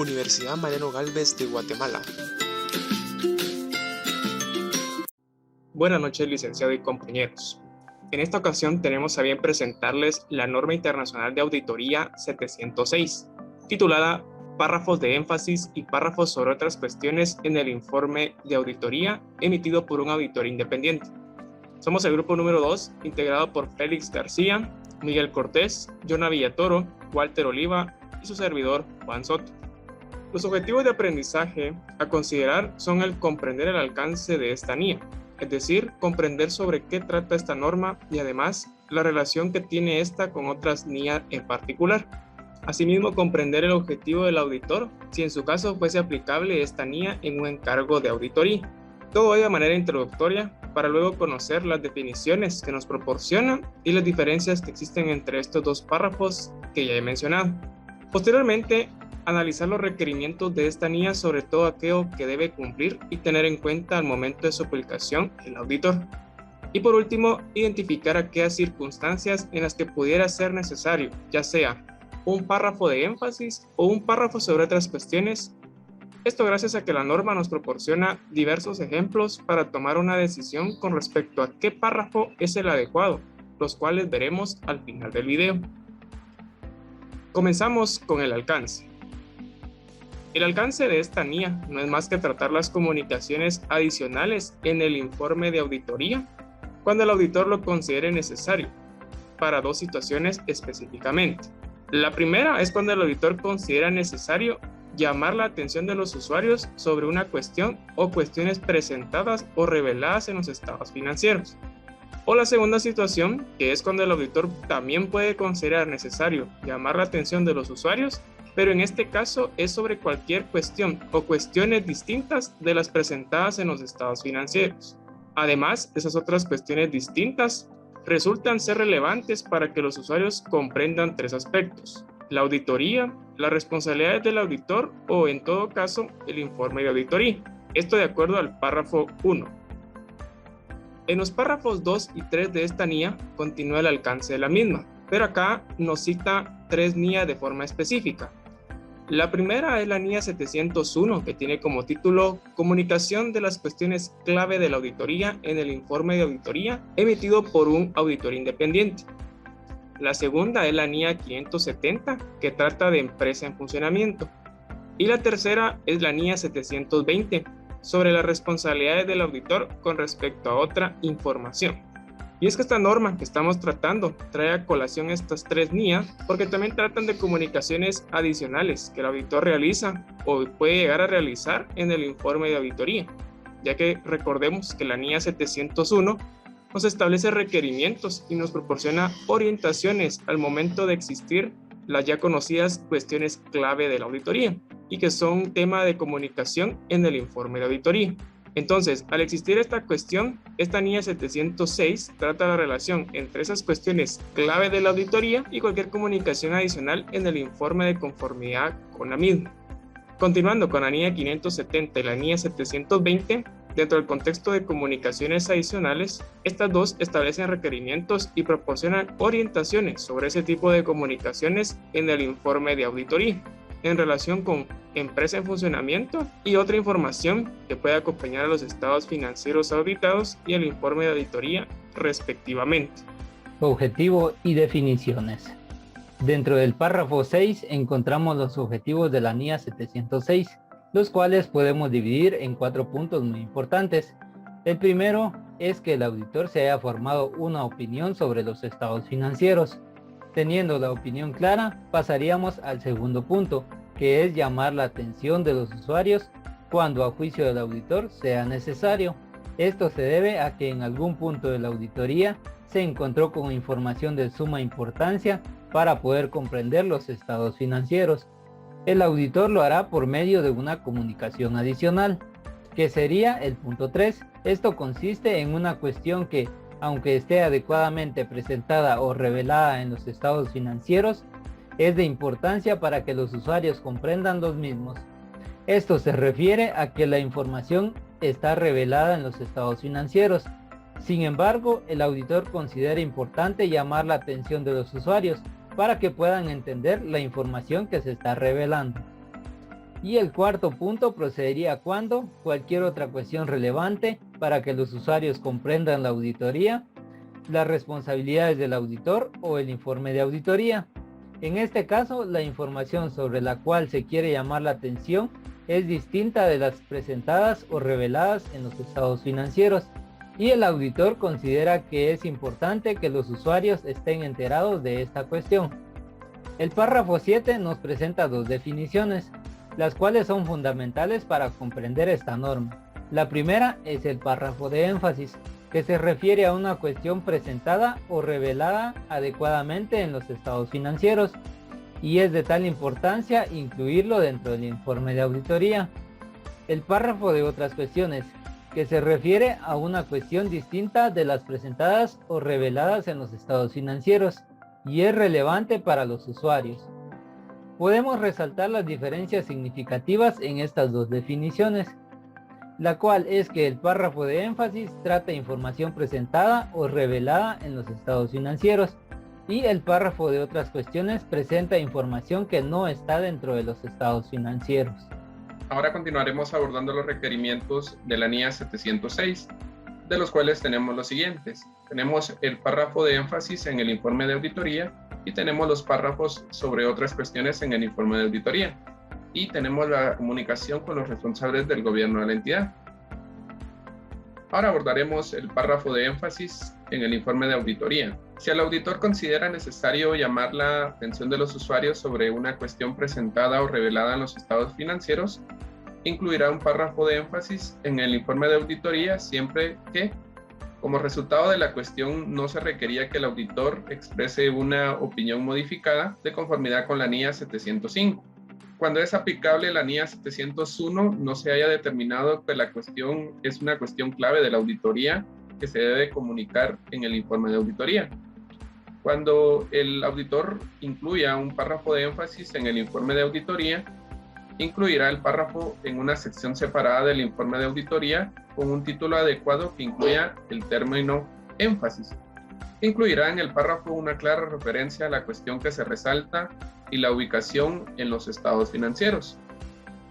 Universidad Mariano Gálvez de Guatemala. Buenas noches, licenciado y compañeros. En esta ocasión tenemos a bien presentarles la norma internacional de auditoría 706, titulada Párrafos de énfasis y párrafos sobre otras cuestiones en el informe de auditoría emitido por un auditor independiente. Somos el grupo número 2, integrado por Félix García, Miguel Cortés, Jonah Villatoro, Walter Oliva y su servidor Juan Soto. Los objetivos de aprendizaje a considerar son el comprender el alcance de esta NIA, es decir, comprender sobre qué trata esta norma y además la relación que tiene esta con otras NIA en particular. Asimismo, comprender el objetivo del auditor, si en su caso fuese aplicable esta NIA en un encargo de auditoría. Todo ello de manera introductoria, para luego conocer las definiciones que nos proporcionan y las diferencias que existen entre estos dos párrafos que ya he mencionado. Posteriormente, analizar los requerimientos de esta NIA, sobre todo aquello que debe cumplir y tener en cuenta al momento de su aplicación el auditor. Y por último, identificar aquellas circunstancias en las que pudiera ser necesario, ya sea un párrafo de énfasis o un párrafo sobre otras cuestiones. Esto gracias a que la norma nos proporciona diversos ejemplos para tomar una decisión con respecto a qué párrafo es el adecuado, los cuales veremos al final del video. Comenzamos con el alcance. El alcance de esta NIA no es más que tratar las comunicaciones adicionales en el informe de auditoría cuando el auditor lo considere necesario, para dos situaciones específicamente. La primera es cuando el auditor considera necesario llamar la atención de los usuarios sobre una cuestión o cuestiones presentadas o reveladas en los estados financieros. O la segunda situación, que es cuando el auditor también puede considerar necesario llamar la atención de los usuarios, pero en este caso es sobre cualquier cuestión o cuestiones distintas de las presentadas en los estados financieros. Además, esas otras cuestiones distintas resultan ser relevantes para que los usuarios comprendan tres aspectos: la auditoría, las responsabilidades del auditor o, en todo caso, el informe de auditoría. Esto de acuerdo al párrafo 1. En los párrafos 2 y 3 de esta NIA continúa el alcance de la misma, pero acá nos cita tres NIA de forma específica. La primera es la NIA 701, que tiene como título Comunicación de las cuestiones clave de la auditoría en el informe de auditoría emitido por un auditor independiente. La segunda es la NIA 570, que trata de empresa en funcionamiento. Y la tercera es la NIA 720, sobre las responsabilidades del auditor con respecto a otra información. Y es que esta norma que estamos tratando trae a colación estas tres NIA porque también tratan de comunicaciones adicionales que el auditor realiza o puede llegar a realizar en el informe de auditoría, ya que recordemos que la NIA 701 nos establece requerimientos y nos proporciona orientaciones al momento de existir las ya conocidas cuestiones clave de la auditoría y que son tema de comunicación en el informe de auditoría. Entonces, al existir esta cuestión, esta NIA 706 trata la relación entre esas cuestiones clave de la auditoría y cualquier comunicación adicional en el informe de conformidad con la misma. Continuando con la NIA 570 y la NIA 720, dentro del contexto de comunicaciones adicionales, estas dos establecen requerimientos y proporcionan orientaciones sobre ese tipo de comunicaciones en el informe de auditoría, en relación con empresa en funcionamiento y otra información que puede acompañar a los estados financieros auditados y el informe de auditoría respectivamente. Objetivo y definiciones. Dentro del párrafo 6 encontramos los objetivos de la NIA 706, los cuales podemos dividir en 4 puntos muy importantes. El primero es que el auditor se haya formado una opinión sobre los estados financieros. Teniendo la opinión clara, pasaríamos al segundo punto, que es llamar la atención de los usuarios cuando a juicio del auditor sea necesario. Esto se debe a que en algún punto de la auditoría se encontró con información de suma importancia para poder comprender los estados financieros. El auditor lo hará por medio de una comunicación adicional, que sería el punto 3. Esto consiste en una cuestión que, aunque esté adecuadamente presentada o revelada en los estados financieros, es de importancia para que los usuarios comprendan los mismos. Esto se refiere a que la información está revelada en los estados financieros. Sin embargo, el auditor considera importante llamar la atención de los usuarios para que puedan entender la información que se está revelando. Y el cuarto punto procedería cuando cualquier otra cuestión relevante para que los usuarios comprendan la auditoría, las responsabilidades del auditor o el informe de auditoría. En este caso, la información sobre la cual se quiere llamar la atención es distinta de las presentadas o reveladas en los estados financieros, y el auditor considera que es importante que los usuarios estén enterados de esta cuestión. El párrafo 7 nos presenta dos definiciones, las cuales son fundamentales para comprender esta norma. La primera es el párrafo de énfasis, que se refiere a una cuestión presentada o revelada adecuadamente en los estados financieros, y es de tal importancia incluirlo dentro del informe de auditoría. El párrafo de otras cuestiones, que se refiere a una cuestión distinta de las presentadas o reveladas en los estados financieros, y es relevante para los usuarios. Podemos resaltar las diferencias significativas en estas dos definiciones, la cual es que el párrafo de énfasis trata información presentada o revelada en los estados financieros, y el párrafo de otras cuestiones presenta información que no está dentro de los estados financieros. Ahora continuaremos abordando los requerimientos de la NIA 706, de los cuales tenemos los siguientes. Tenemos el párrafo de énfasis en el informe de auditoría y tenemos los párrafos sobre otras cuestiones en el informe de auditoría. Y tenemos la comunicación con los responsables del gobierno de la entidad. Ahora abordaremos el párrafo de énfasis en el informe de auditoría. Si el auditor considera necesario llamar la atención de los usuarios sobre una cuestión presentada o revelada en los estados financieros, incluirá un párrafo de énfasis en el informe de auditoría siempre que, como resultado de la cuestión, no se requería que el auditor exprese una opinión modificada de conformidad con la NIA 705. Cuando es aplicable la NIA 701, no se haya determinado que la cuestión es una cuestión clave de la auditoría que se debe comunicar en el informe de auditoría. Cuando el auditor incluya un párrafo de énfasis en el informe de auditoría, incluirá el párrafo en una sección separada del informe de auditoría con un título adecuado que incluya el término énfasis. Incluirá en el párrafo una clara referencia a la cuestión que se resalta y la ubicación en los estados financieros.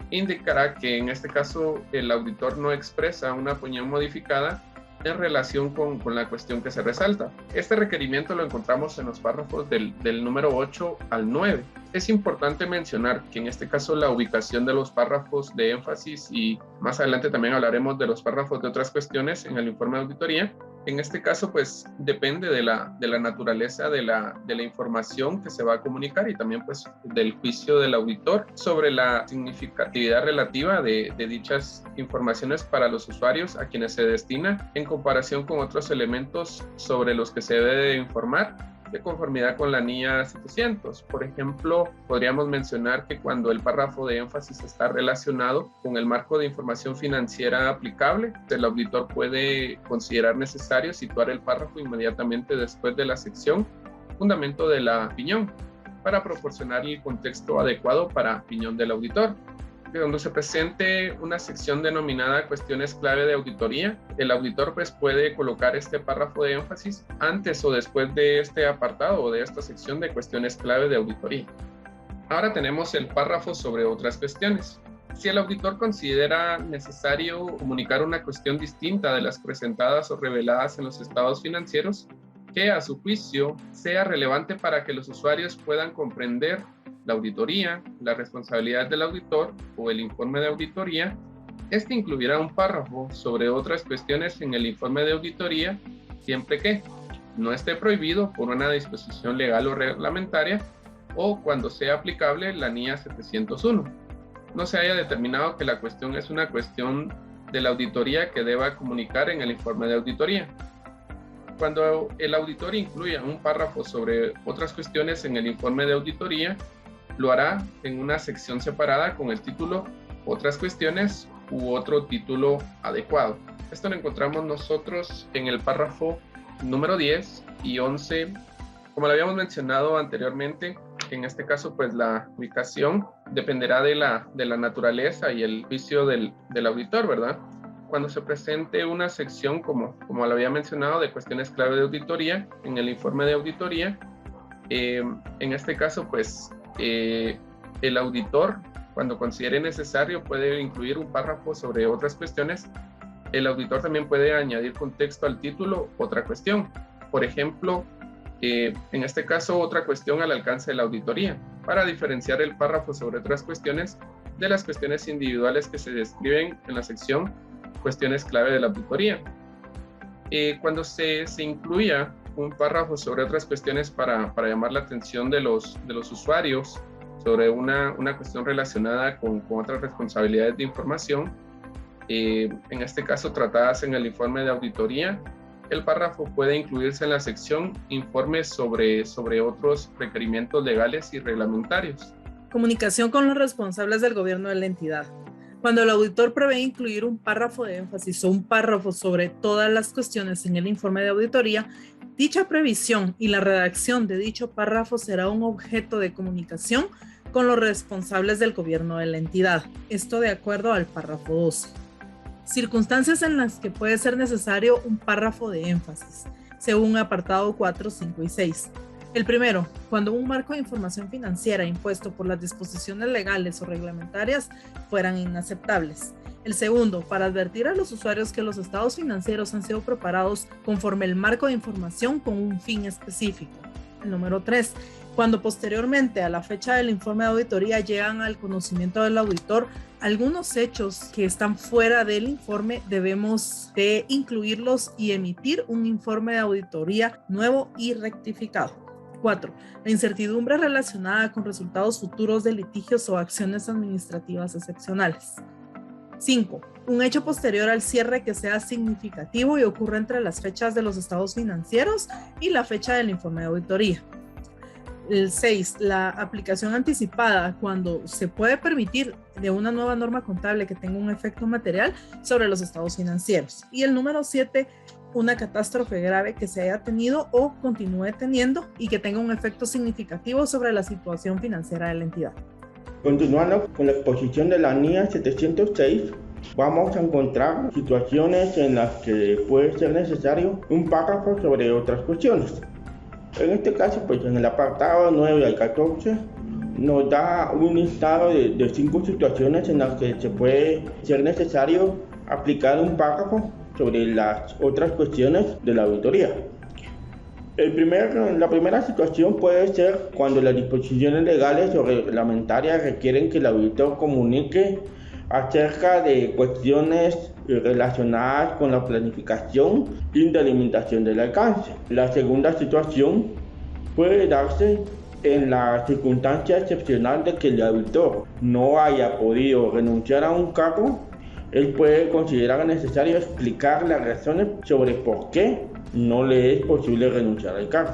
Indicará que en este caso el auditor no expresa una opinión modificada en relación con la cuestión que se resalta. Este requerimiento lo encontramos en los párrafos del número 8 al 9. Es importante mencionar que en este caso la ubicación de los párrafos de énfasis, y más adelante también hablaremos de los párrafos de otras cuestiones en el informe de auditoría, en este caso pues depende de la naturaleza de la información que se va a comunicar y también pues del juicio del auditor sobre la significatividad relativa de dichas informaciones para los usuarios a quienes se destina en comparación con otros elementos sobre los que se debe de informar de conformidad con la NIA 700. Por ejemplo, podríamos mencionar que cuando el párrafo de énfasis está relacionado con el marco de información financiera aplicable, el auditor puede considerar necesario situar el párrafo inmediatamente después de la sección fundamento de la opinión para proporcionar el contexto adecuado para opinión del auditor. Cuando se presente una sección denominada cuestiones clave de auditoría, el auditor pues puede colocar este párrafo de énfasis antes o después de este apartado o de esta sección de cuestiones clave de auditoría. Ahora tenemos el párrafo sobre otras cuestiones. Si el auditor considera necesario comunicar una cuestión distinta de las presentadas o reveladas en los estados financieros, que a su juicio sea relevante para que los usuarios puedan comprender la auditoría, la responsabilidad del auditor o el informe de auditoría, este incluirá un párrafo sobre otras cuestiones en el informe de auditoría, siempre que no esté prohibido por una disposición legal o reglamentaria o cuando sea aplicable la NIA 701. No se haya determinado que la cuestión es una cuestión de la auditoría que deba comunicar en el informe de auditoría. Cuando el auditor incluya un párrafo sobre otras cuestiones en el informe de auditoría, lo hará en una sección separada con el título Otras cuestiones u otro título adecuado. Esto lo encontramos nosotros en el párrafo número 10 y 11. Como lo habíamos mencionado anteriormente, en este caso pues la ubicación dependerá de la naturaleza y el juicio del auditor, ¿verdad? Cuando se presente una sección, como lo había mencionado, de cuestiones clave de auditoría en el informe de auditoría, en este caso pues el auditor Cuando considere necesario, puede incluir un párrafo sobre otras cuestiones. El auditor también puede añadir contexto al título, otra cuestión. Por ejemplo, en este caso, otra cuestión al alcance de la auditoría, para diferenciar el párrafo sobre otras cuestiones de las cuestiones individuales que se describen en la sección Cuestiones clave de la auditoría. Cuando se incluya un párrafo sobre otras cuestiones para llamar la atención de los usuarios sobre una cuestión relacionada con otras responsabilidades de información, en este caso tratadas en el informe de auditoría, el párrafo puede incluirse en la sección Informes sobre otros requerimientos legales y reglamentarios. Comunicación con los responsables del gobierno de la entidad. Cuando el auditor prevé incluir un párrafo de énfasis o un párrafo sobre todas las cuestiones en el informe de auditoría, dicha previsión y la redacción de dicho párrafo será un objeto de comunicación con los responsables del gobierno de la entidad. Esto de acuerdo al párrafo 12. Circunstancias en las que puede ser necesario un párrafo de énfasis, según apartado 4, 5 y 6. El primero, cuando un marco de información financiera impuesto por las disposiciones legales o reglamentarias fueran inaceptables. El segundo, para advertir a los usuarios que los estados financieros han sido preparados conforme el marco de información con un fin específico. El número 3, cuando posteriormente a la fecha del informe de auditoría llegan al conocimiento del auditor algunos hechos que están fuera del informe, debemos de incluirlos y emitir un informe de auditoría nuevo y rectificado. 4. La incertidumbre relacionada con resultados futuros de litigios o acciones administrativas excepcionales. 5. Un hecho posterior al cierre que sea significativo y ocurra entre las fechas de los estados financieros y la fecha del informe de auditoría. El 6. La aplicación anticipada, cuando se puede permitir de una nueva norma contable que tenga un efecto material sobre los estados financieros. Y el número 7. Una catástrofe grave que se haya tenido o continúe teniendo y que tenga un efecto significativo sobre la situación financiera de la entidad. Continuando con la exposición de la NIA 706, vamos a encontrar situaciones en las que puede ser necesario un párrafo sobre otras cuestiones. En este caso, pues en el apartado 9 al 14 nos da un listado de 5 situaciones en las que se puede ser necesario aplicar un párrafo sobre las otras cuestiones de la auditoría. La primera situación puede ser cuando las disposiciones legales o reglamentarias requieren que el auditor comunique acerca de cuestiones relacionadas con la planificación y delimitación del alcance. La segunda situación puede darse en la circunstancia excepcional de que el auditor no haya podido renunciar a un cargo. Él puede considerar necesario explicar las razones sobre por qué no le es posible renunciar al cargo.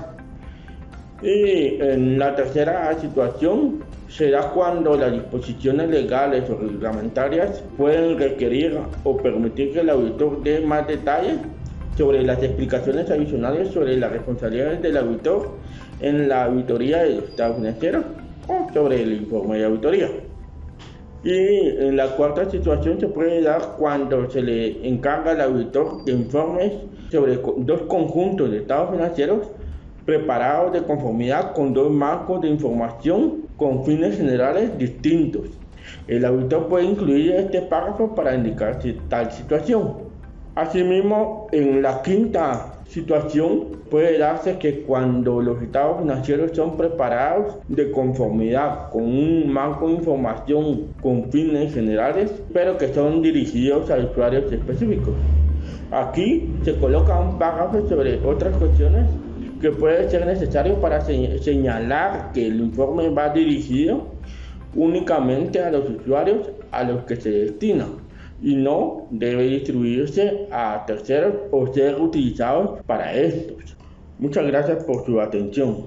Y en la tercera situación será cuando las disposiciones legales o reglamentarias pueden requerir o permitir que el auditor dé más detalles sobre las explicaciones adicionales sobre las responsabilidades del auditor en la auditoría de los estados financieros o sobre el informe de auditoría. Y en la cuarta situación se puede dar cuando se le encarga al auditor de informes sobre 2 conjuntos de estados financieros preparados de conformidad con 2 marcos de información con fines generales distintos. El auditor puede incluir este párrafo para indicar tal situación. Asimismo, en la quinta situación puede darse que cuando los estados financieros son preparados de conformidad con un marco de información con fines generales, pero que son dirigidos a usuarios específicos. Aquí se coloca un párrafo sobre otras cuestiones que puede ser necesario para señalar que el informe va dirigido únicamente a los usuarios a los que se destina y no debe distribuirse a terceros o ser utilizados para estos. Muchas gracias por su atención.